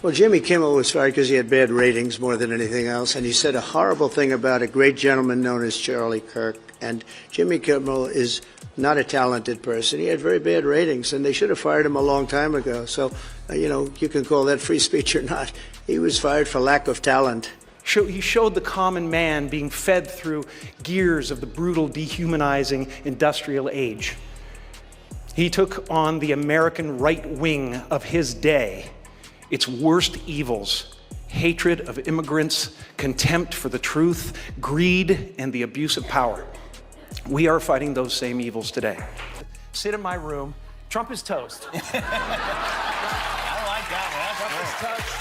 Well, Jimmy Kimmel was fired because he had bad ratings more than anything else, and he said a horrible thing about a great gentleman known as Charlie Kirk. And Jimmy Kimmel is not a talented person. He had very bad ratings, and they should have fired him a long time ago. So, you can call that free speech or not. He was fired for lack of talent. He showed the common man being fed through gears of the brutal, dehumanizing industrial age. He took on the American right wing of his day, its worst evils: hatred of immigrants, contempt for the truth, greed, and the abuse of power. We are fighting those same evils today. Sit in my room. Trump is toast. I like that one. Trump is toast.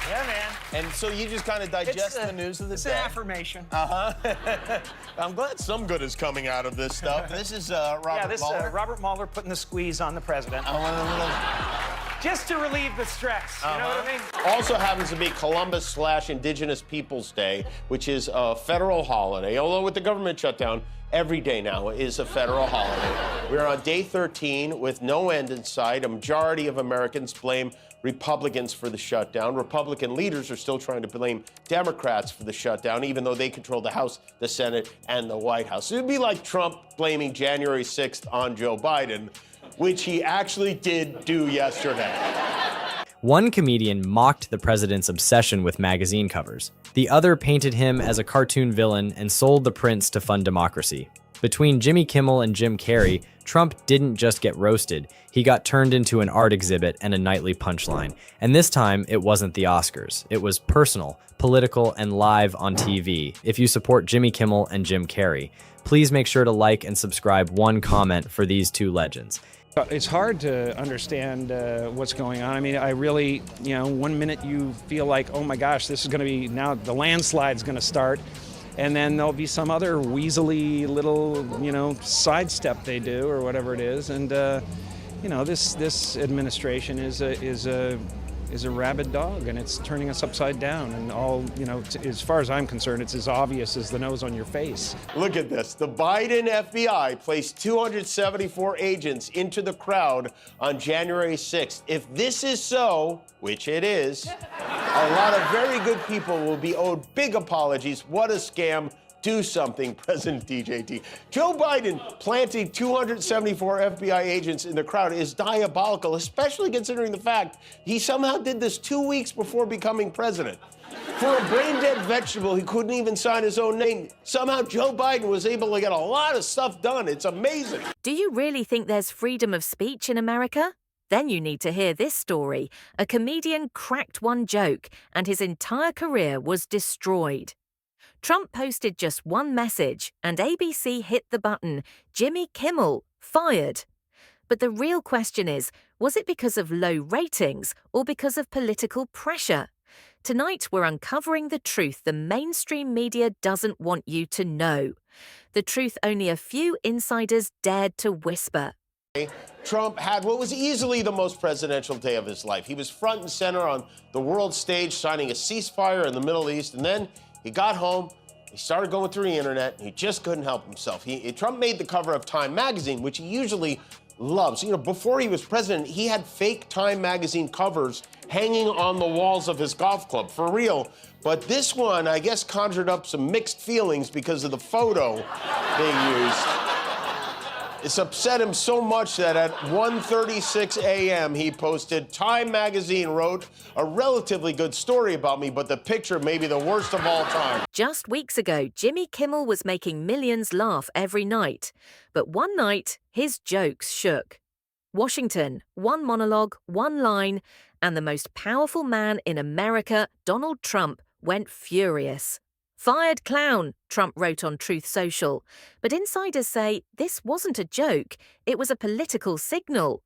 Yeah, man. And so you just kind of digest the news of the day. It's an affirmation. I'm glad some good is coming out of this stuff. This is Robert Mueller. Robert Mueller putting the squeeze on the president. Just to relieve the stress, you know what I mean? Also happens to be Columbus/Indigenous Peoples Day, which is a federal holiday. Although with the government shutdown, every day now is a federal holiday. We're on day 13 with no end in sight. A majority of Americans blame Republicans for the shutdown. Republican leaders are still trying to blame Democrats for the shutdown, even though they control the House, the Senate, and the White House. It would be like Trump blaming January 6th on Joe Biden, which he actually did do yesterday. One comedian mocked the president's obsession with magazine covers. The other painted him as a cartoon villain and sold the prints to fund democracy. Between Jimmy Kimmel and Jim Carrey, Trump didn't just get roasted, he got turned into an art exhibit and a nightly punchline. And this time, it wasn't the Oscars. It was personal, political, and live on TV. If you support Jimmy Kimmel and Jim Carrey, please make sure to like and subscribe. One comment for these two legends. It's hard to understand what's going on. I mean, I really, one minute you feel like, oh my gosh, this is going to be, now the landslide's going to start. And then there'll be some other weaselly little, sidestep they do or whatever it is. And, this administration is a rabid dog, and it's turning us upside down. And all, as far as I'm concerned, it's as obvious as the nose on your face. Look at this. The Biden FBI placed 274 agents into the crowd on January 6th. If this is so, which it is, a lot of very good people will be owed big apologies. What a scam. Do something, President DJT. Joe Biden planting 274 FBI agents in the crowd is diabolical, especially considering the fact he somehow did this 2 weeks before becoming president. For a brain-dead vegetable, he couldn't even sign his own name. Somehow Joe Biden was able to get a lot of stuff done. It's amazing. Do you really think there's freedom of speech in America? Then you need to hear this story. A comedian cracked one joke, and his entire career was destroyed. Trump posted just one message, and ABC hit the button, Jimmy Kimmel, fired. But the real question is, was it because of low ratings or because of political pressure? Tonight, we're uncovering the truth the mainstream media doesn't want you to know. The truth only a few insiders dared to whisper. Trump had what was easily the most presidential day of his life. He was front and center on the world stage, signing a ceasefire in the Middle East, and then he got home, he started going through the internet, and he just couldn't help himself. Trump made the cover of Time magazine, which he usually loves. Before he was president, he had fake Time magazine covers hanging on the walls of his golf club, for real. But this one, I guess, conjured up some mixed feelings because of the photo they used. It's upset him so much that at 1:36 a.m. he posted, Time magazine wrote a relatively good story about me, but the picture may be the worst of all time. Just weeks ago, Jimmy Kimmel was making millions laugh every night. But one night, his jokes shook. Washington, one monologue, one line, and the most powerful man in America, Donald Trump, went furious. Fired clown, Trump wrote on Truth Social. But insiders say this wasn't a joke, it was a political signal.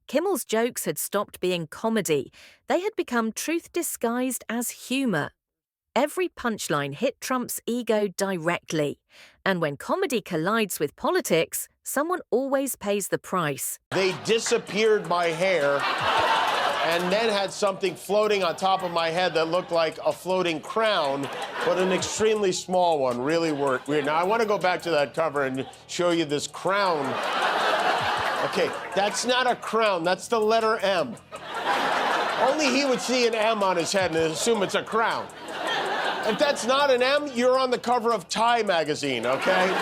Kimmel's jokes had stopped being comedy. They had become truth disguised as humor. Every punchline hit Trump's ego directly. And when comedy collides with politics, someone always pays the price. They disappeared my hair and then had something floating on top of my head that looked like a floating crown, but an extremely small one. Really weird. Now, I want to go back to that cover and show you this crown Okay, that's not a crown, that's the letter M. Only he would see an M on his head and assume it's a crown. If that's not an M, you're on the cover of Tie magazine, okay?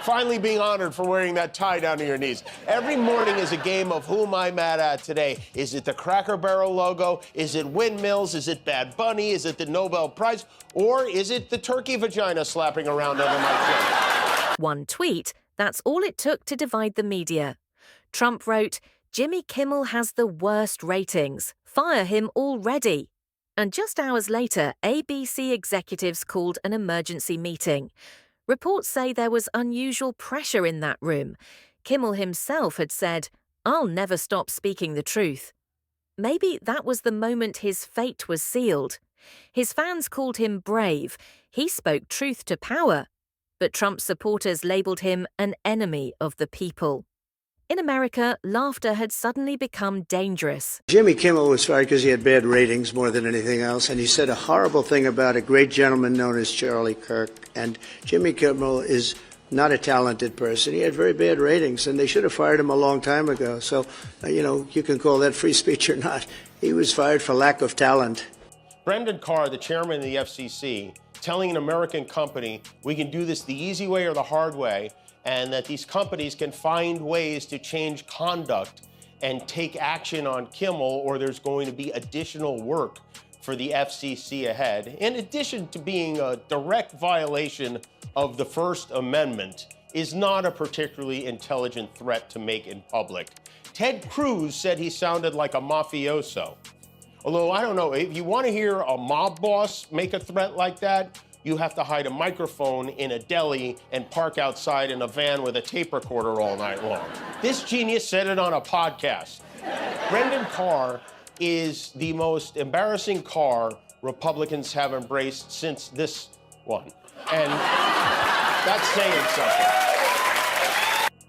Finally being honored for wearing that tie down to your knees. Every morning is a game of who am I mad at today? Is it the Cracker Barrel logo? Is it windmills? Is it Bad Bunny? Is it the Nobel Prize? Or is it the turkey vagina slapping around over my chin? One tweet, that's all it took to divide the media. Trump wrote, "Jimmy Kimmel has the worst ratings. Fire him already." And just hours later, ABC executives called an emergency meeting. Reports say there was unusual pressure in that room. Kimmel himself had said, "I'll never stop speaking the truth." Maybe that was the moment his fate was sealed. His fans called him brave. He spoke truth to power. But Trump's supporters labeled him an enemy of the people. In America, laughter had suddenly become dangerous. Jimmy Kimmel was fired because he had bad ratings more than anything else, and he said a horrible thing about a great gentleman known as Charlie Kirk. And Jimmy Kimmel is not a talented person. He had very bad ratings, and they should have fired him a long time ago. So, you can call that free speech or not. He was fired for lack of talent. Brendan Carr, the chairman of the FCC, telling an American company, we can do this the easy way or the hard way, and that these companies can find ways to change conduct and take action on Kimmel, or there's going to be additional work for the FCC ahead. In addition to being a direct violation of the First Amendment, is not a particularly intelligent threat to make in public. Ted Cruz said he sounded like a mafioso. Although, I don't know, if you want to hear a mob boss make a threat like that, you have to hide a microphone in a deli and park outside in a van with a tape recorder all night long. This genius said it on a podcast. Brendan Carr is the most embarrassing Carr Republicans have embraced since this one. And that's saying something.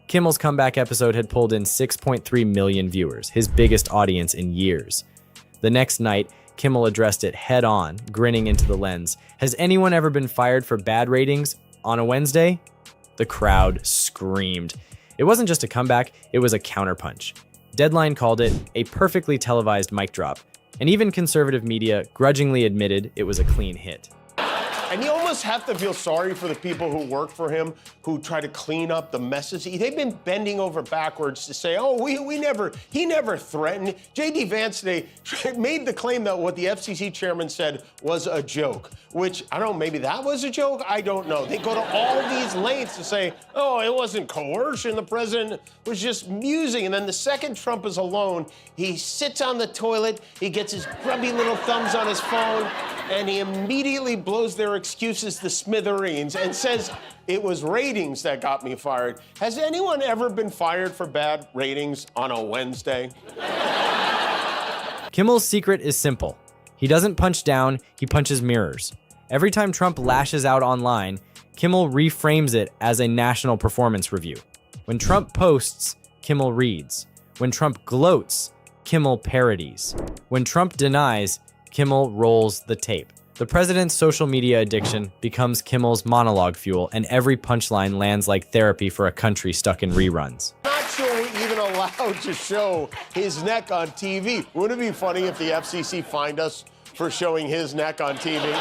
Kimmel's comeback episode had pulled in 6.3 million viewers, his biggest audience in years. The next night, Kimmel addressed it head-on, grinning into the lens. Has anyone ever been fired for bad ratings on a Wednesday? The crowd screamed. It wasn't just a comeback, it was a counterpunch. Deadline called it a perfectly televised mic drop, and even conservative media grudgingly admitted it was a clean hit. And you almost have to feel sorry for the people who work for him, who try to clean up the messes. They've been bending over backwards to say, oh, he never threatened. J.D. Vance today made the claim that what the FCC chairman said was a joke, which, I don't know, maybe that was a joke? I don't know. They go to all these lengths to say, oh, it wasn't coercion, the president was just musing. And then the second Trump is alone, he sits on the toilet, he gets his grubby little thumbs on his phone, and he immediately blows their excuses to smithereens and says, it was ratings that got me fired. Has anyone ever been fired for bad ratings on a Wednesday? Kimmel's secret is simple. He doesn't punch down, he punches mirrors. Every time Trump lashes out online, Kimmel reframes it as a national performance review. When Trump posts, Kimmel reads. When Trump gloats, Kimmel parodies. When Trump denies, Kimmel rolls the tape. The president's social media addiction becomes Kimmel's monologue fuel, and every punchline lands like therapy for a country stuck in reruns. Not sure we're even allowed to show his neck on TV. Wouldn't it be funny if the FCC fined us for showing his neck on TV?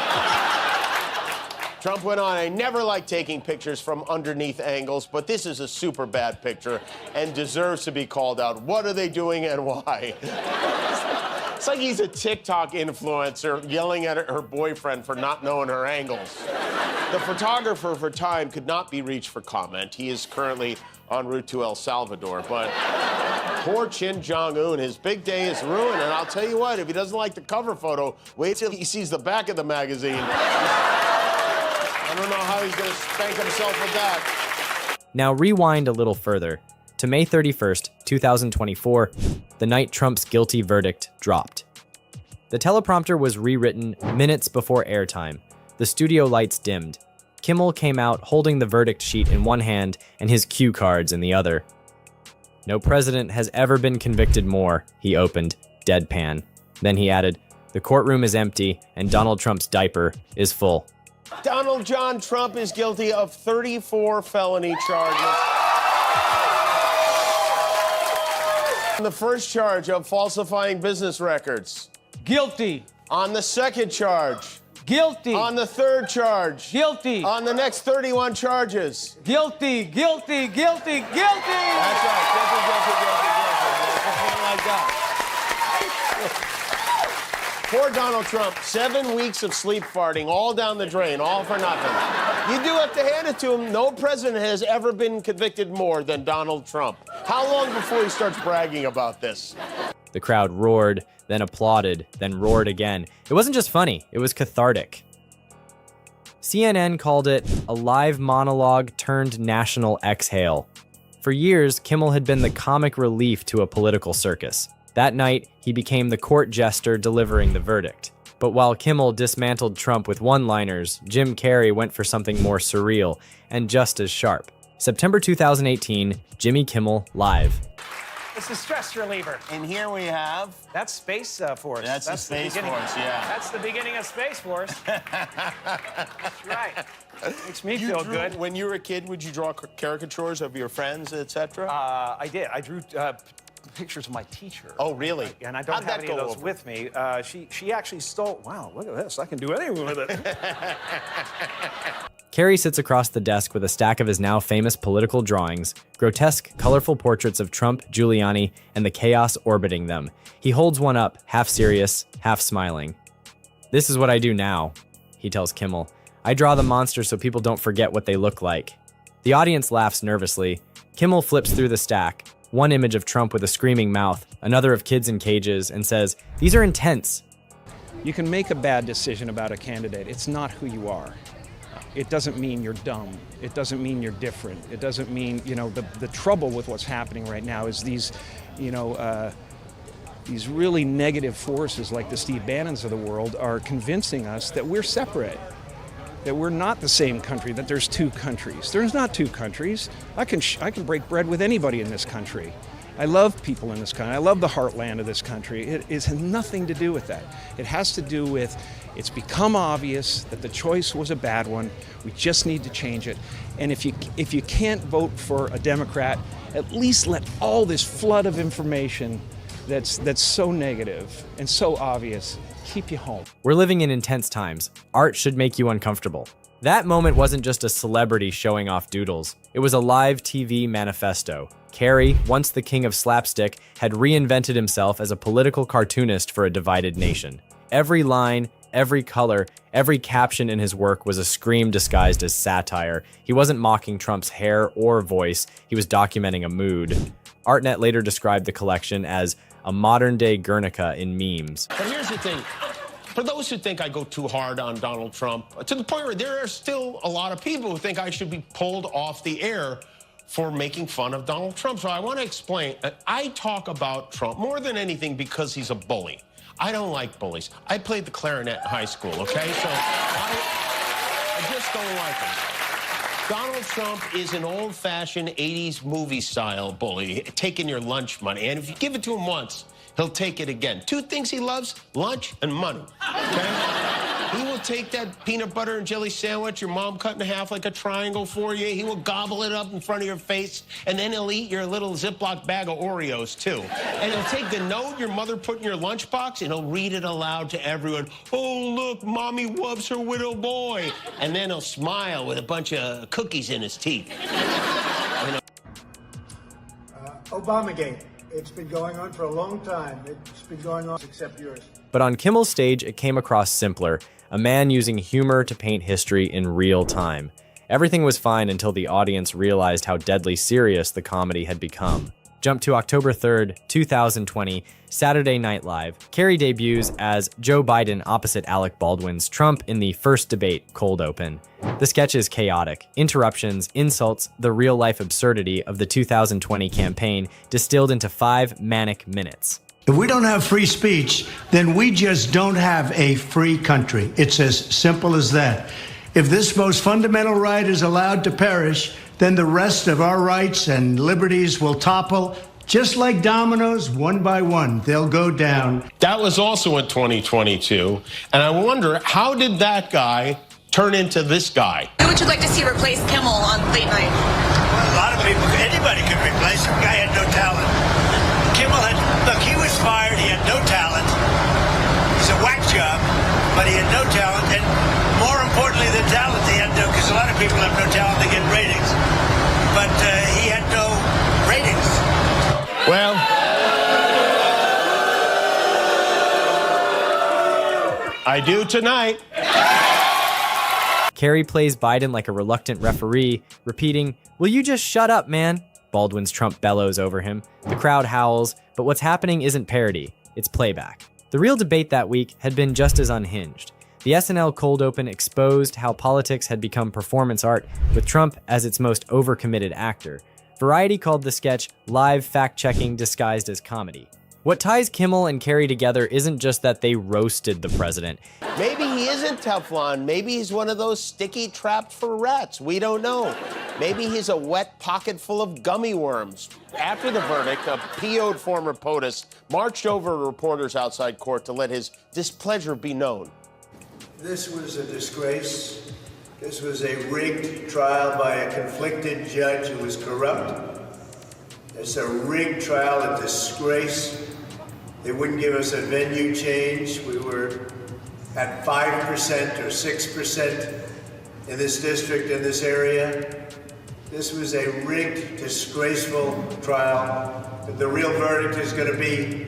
Trump went on, I never like taking pictures from underneath angles, but this is a super bad picture and deserves to be called out. What are they doing and why? It's like he's a TikTok influencer yelling at her boyfriend for not knowing her angles. The photographer for Time could not be reached for comment. He is currently en route to El Salvador, but poor Kim Jong-un, his big day is ruined, and I'll tell you what, if he doesn't like the cover photo, wait till he sees the back of the magazine. I don't know how he's gonna spank himself with that. Now rewind a little further to May 31st, 2024, the night Trump's guilty verdict dropped. The teleprompter was rewritten minutes before airtime. The studio lights dimmed. Kimmel came out holding the verdict sheet in one hand and his cue cards in the other. No president has ever been convicted more, he opened, deadpan. Then he added, the courtroom is empty and Donald Trump's diaper is full. Donald John Trump is guilty of 34 felony charges. On the first charge of falsifying business records. Guilty. On the second charge. Guilty. On the third charge. Guilty. On the next 31 charges. Guilty, guilty, guilty, guilty. That's right. Guilty. Like that. Poor Donald Trump, 7 weeks of sleep farting, all down the drain, all for nothing. You do have to hand it to him. No president has ever been convicted more than Donald Trump. How long before he starts bragging about this? The crowd roared, then applauded, then roared again. It wasn't just funny, it was cathartic. CNN called it a live monologue turned national exhale. For years, Kimmel had been the comic relief to a political circus. That night, he became the court jester delivering the verdict. But while Kimmel dismantled Trump with one-liners, Jim Carrey went for something more surreal and just as sharp. September 2018, Jimmy Kimmel Live. It's a stress reliever. And here we have... That's Space Force. That's the Space Force, yeah. That's the beginning of Space Force. Right. Makes me feel good. When you were a kid, would you draw caricatures of your friends, etc.? I did. I drew pictures of my teacher. Oh, really? And I don't have any of those with me. She actually stole... Wow, look at this. I can do anything with it. Carrey sits across the desk with a stack of his now famous political drawings, grotesque, colorful portraits of Trump, Giuliani, and the chaos orbiting them. He holds one up, half serious, half smiling. "This is what I do now," he tells Kimmel. "I draw the monsters so people don't forget what they look like." The audience laughs nervously. Kimmel flips through the stack, one image of Trump with a screaming mouth, another of kids in cages, and says, "These are intense." You can make a bad decision about a candidate. It's not who you are. It doesn't mean you're dumb. It doesn't mean you're different. It doesn't mean, the trouble with what's happening right now is these really negative forces like the Steve Bannons of the world are convincing us that we're separate, that we're not the same country, that there's two countries. There's not two countries. I can break bread with anybody in this country. I love people in this country. I love the heartland of this country. It has nothing to do with that. It has to do with, it's become obvious that the choice was a bad one. We just need to change it. And if you can't vote for a Democrat, at least let all this flood of information that's so negative and so obvious keep you home. We're living in intense times. Art should make you uncomfortable. That moment wasn't just a celebrity showing off doodles. It was a live TV manifesto. Carrey, once the king of slapstick, had reinvented himself as a political cartoonist for a divided nation. Every line, every color, every caption in his work was a scream disguised as satire. He wasn't mocking Trump's hair or voice, he was documenting a mood. Artnet later described the collection as a modern-day Guernica in memes. But here's the thing. For those who think I go too hard on Donald Trump, to the point where there are still a lot of people who think I should be pulled off the air for making fun of Donald Trump. So I want to explain that I talk about Trump more than anything because he's a bully. I don't like bullies. I played the clarinet in high school, okay? So I just don't like him. Donald Trump is an old-fashioned 80s movie-style bully, taking your lunch money. And if you give it to him once, he'll take it again. Two things he loves, lunch and money, okay? He will take that peanut butter and jelly sandwich your mom cut in half like a triangle for you. He will gobble it up in front of your face, and then he'll eat your little Ziploc bag of Oreos, too. And he'll take the note your mother put in your lunchbox, and he'll read it aloud to everyone. "Oh, look, Mommy loves her little boy." And then he'll smile with a bunch of cookies in his teeth. Obamagate. It's been going on for a long time. It's been going on except yours. But on Kimmel's stage, it came across simpler. A man using humor to paint history in real time. Everything was fine until the audience realized how deadly serious the comedy had become. Jump to October 3rd, 2020, Saturday Night Live. Carrey debuts as Joe Biden opposite Alec Baldwin's Trump in the first debate cold open. The sketch is chaotic. Interruptions, insults, the real-life absurdity of the 2020 campaign distilled into 5 manic minutes. If we don't have free speech, then we just don't have a free country. It's as simple as that. If this most fundamental right is allowed to perish, then the rest of our rights and liberties will topple. Just like dominoes, one by one, they'll go down. That was also in 2022. And I wonder, how did that guy turn into this guy? Who would you like to see replace Kimmel on late night? Well, a lot of people, anybody could replace him. The guy had no talent. Kimmel look, he was fired. He had no talent. It's a whack job, but he had no talent. And more importantly than talent, he had no, because a lot of people have no talent to get ratings. But he had no ratings. Well, I do tonight. Carrey plays Biden like a reluctant referee, repeating, "Will you just shut up, man?" Baldwin's Trump bellows over him. The crowd howls, but what's happening isn't parody, it's playback. The real debate that week had been just as unhinged. The SNL cold open exposed how politics had become performance art, with Trump as its most overcommitted actor. Variety called the sketch live fact-checking disguised as comedy. What ties Kimmel and Carrey together isn't just that they roasted the president. Maybe he isn't Teflon. Maybe he's one of those sticky trapped for rats. We don't know. Maybe he's a wet pocket full of gummy worms. After the verdict, a PO'd former POTUS marched over reporters outside court to let his displeasure be known. This was a disgrace. This was a rigged trial by a conflicted judge who was corrupt. It's a rigged trial, a disgrace. They wouldn't give us a venue change. We were at 5% or 6% in this district, in this area. This was a rigged, disgraceful trial. But the real verdict is going to be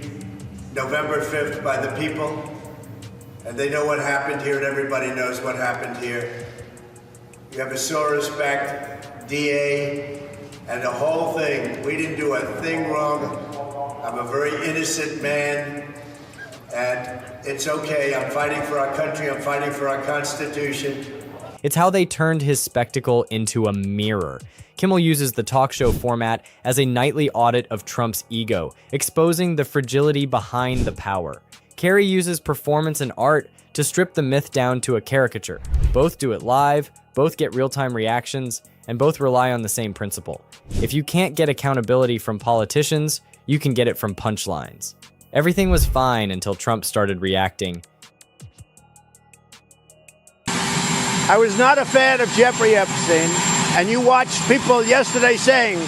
November 5th by the people. And they know what happened here, and everybody knows what happened here. You have a Soros-backed DA, and the whole thing, we didn't do a thing wrong. I'm a very innocent man, and it's okay. I'm fighting for our country. I'm fighting for our Constitution. It's how they turned his spectacle into a mirror. Kimmel uses the talk show format as a nightly audit of Trump's ego, exposing the fragility behind the power. Carrey uses performance and art to strip the myth down to a caricature. Both do it live, both get real-time reactions, and both rely on the same principle. If you can't get accountability from politicians, you can get it from punchlines. Everything was fine until Trump started reacting. I was not a fan of Jeffrey Epstein, and you watched people yesterday saying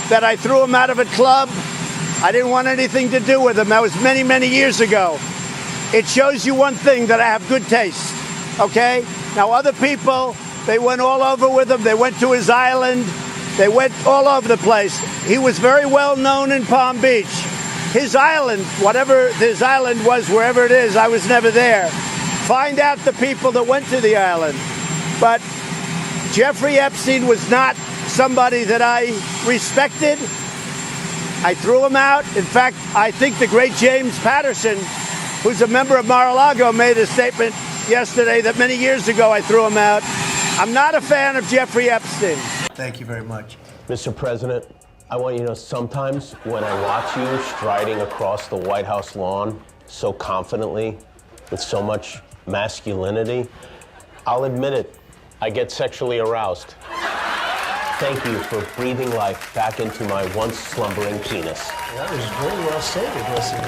that I threw him out of a club. I didn't want anything to do with him. That was many, many years ago. It shows you one thing, that I have good taste, okay? Now, other people, they went all over with him. They went to his island. They went all over the place. He was very well known in Palm Beach. His island, whatever his island was, wherever it is, I was never there. Find out the people that went to the island. But Jeffrey Epstein was not somebody that I respected. I threw him out. In fact, I think the great James Patterson, who's a member of Mar-a-Lago, made a statement yesterday that many years ago I threw him out. I'm not a fan of Jeffrey Epstein. Thank you very much. Mr. President, I want you to know sometimes when I watch you striding across the White House lawn so confidently, with so much masculinity, I'll admit it, I get sexually aroused. Thank you for breathing life back into my once slumbering penis. That was very well stated, listen.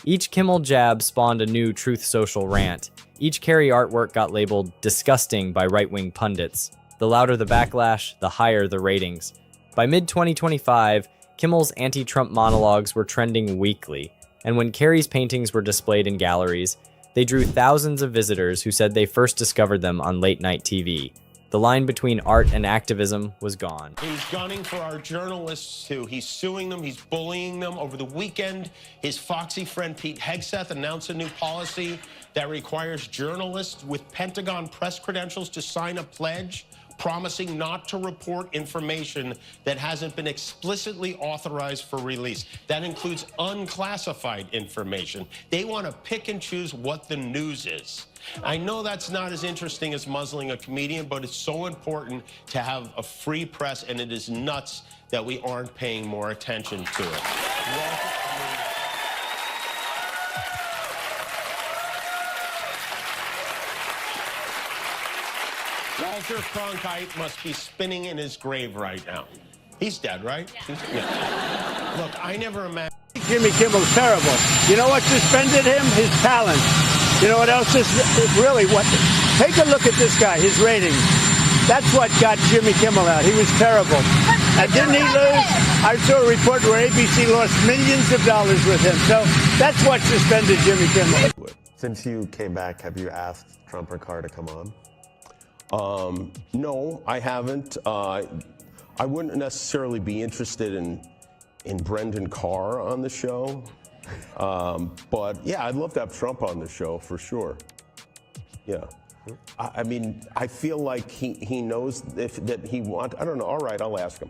Each Kimmel jab spawned a new Truth Social rant. Each Carrey artwork got labeled disgusting by right-wing pundits. The louder the backlash, the higher the ratings. By mid-2025, Kimmel's anti-Trump monologues were trending weekly, and when Carrey's paintings were displayed in galleries, they drew thousands of visitors who said they first discovered them on late-night TV. The line between art and activism was gone. He's gunning for our journalists, too. He's suing them. He's bullying them. Over the weekend, his foxy friend Pete Hegseth announced a new policy that requires journalists with Pentagon press credentials to sign a pledge promising not to report information that hasn't been explicitly authorized for release. That includes unclassified information. They want to pick and choose what the news is. I know that's not as interesting as muzzling a comedian, but it's so important to have a free press, and it is nuts that we aren't paying more attention to it. Walter Cronkite must be spinning in his grave right now. He's dead, right? Yeah. Look, I never imagined... Jimmy Kimmel's terrible. You know what suspended him? His talent. You know what else is really what? Take a look at this guy, his ratings. That's what got Jimmy Kimmel out. He was terrible. And didn't he lose? I saw a report where ABC lost millions of dollars with him. So that's what suspended Jimmy Kimmel. Since you came back, have you asked Trump or Carr to come on? No, I haven't. I wouldn't necessarily be interested in Brendan Carr on the show. But yeah, I'd love to have Trump on the show for sure. Yeah. I mean, I feel like he knows that he wants. I don't know. All right, I'll ask him.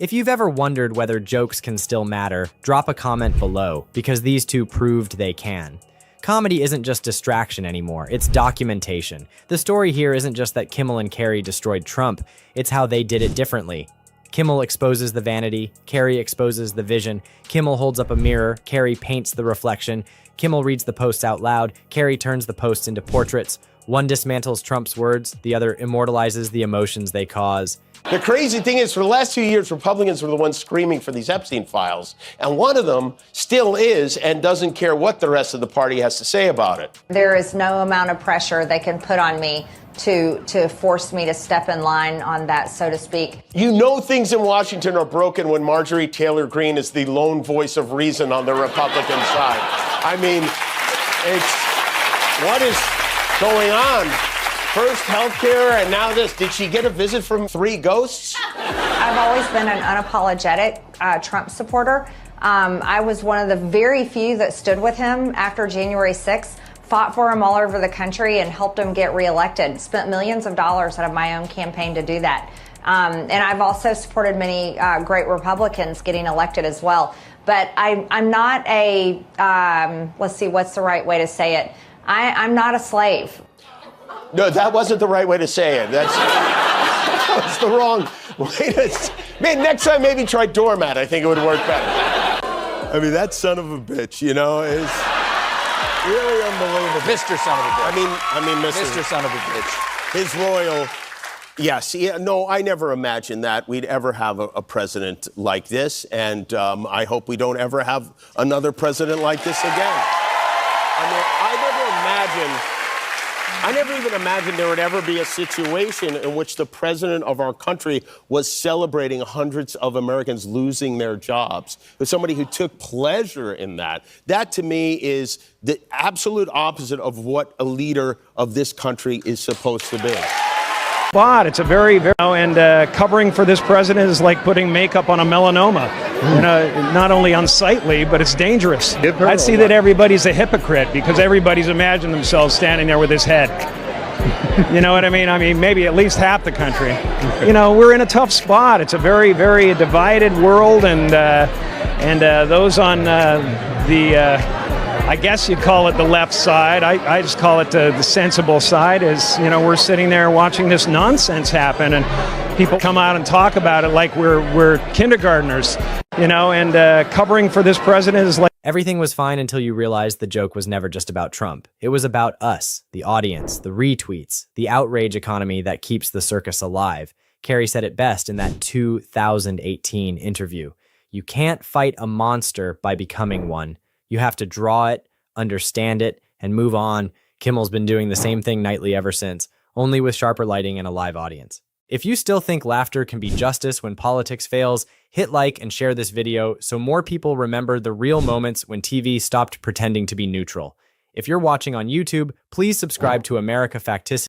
If you've ever wondered whether jokes can still matter, drop a comment below, because these two proved they can. Comedy isn't just distraction anymore, it's documentation. The story here isn't just that Kimmel and Carrey destroyed Trump, it's how they did it differently. Kimmel exposes the vanity, Carrey exposes the vision, Kimmel holds up a mirror, Carrey paints the reflection, Kimmel reads the posts out loud, Carrey turns the posts into portraits. One dismantles Trump's words, the other immortalizes the emotions they cause. The crazy thing is, for the last 2 years, Republicans were the ones screaming for these Epstein files. And one of them still is and doesn't care what the rest of the party has to say about it. There is no amount of pressure they can put on me to force me to step in line on that, so to speak. You know things in Washington are broken when Marjorie Taylor Greene is the lone voice of reason on the Republican side. I mean, what is going on? First healthcare and now this. Did she get a visit from 3 ghosts? I've always been an unapologetic Trump supporter. I was one of the very few that stood with him after January 6th, fought for him all over the country and helped him get reelected. Spent millions of dollars out of my own campaign to do that. And I've also supported many great Republicans getting elected as well. But I'm not a, let's see, what's the right way to say it? I'm not a slave. No, that wasn't the right way to say it. That's the wrong way to. Man, next time maybe try doormat. I think it would work better. I mean, that son of a bitch, you know, is really unbelievable. Mr. Son of a bitch. I mean, Mr. Son of a bitch. His loyal. Yes, yeah, no, I never imagined that we'd ever have a president like this, and I hope we don't ever have another president like this again. I mean, I never even imagined there would ever be a situation in which the president of our country was celebrating hundreds of Americans losing their jobs. There's somebody who took pleasure in that. That, to me, is the absolute opposite of what a leader of this country is supposed to be. But it's a very, and covering for this president is like putting makeup on a melanoma. You know, not only unsightly, but it's dangerous. I'd see that everybody's a hypocrite because everybody's imagined themselves standing there with his head. You know what I mean? I mean, maybe at least half the country. You know, we're in a tough spot. It's a very, very divided world, and those on I guess you'd call it the left side. I just call it the sensible side. Is, you know, we're sitting there watching this nonsense happen, and people come out and talk about it like we're kindergartners, you know, and covering for this president is like. Everything was fine until you realized the joke was never just about Trump. It was about us, the audience, the retweets, the outrage economy that keeps the circus alive. Carrey said it best in that 2018 interview. You can't fight a monster by becoming one. You have to draw it, understand it, and move on. Kimmel's been doing the same thing nightly ever since, only with sharper lighting and a live audience. If you still think laughter can be justice when politics fails, hit like and share this video so more people remember the real moments when TV stopped pretending to be neutral. If you're watching on YouTube, please subscribe to America Facticity.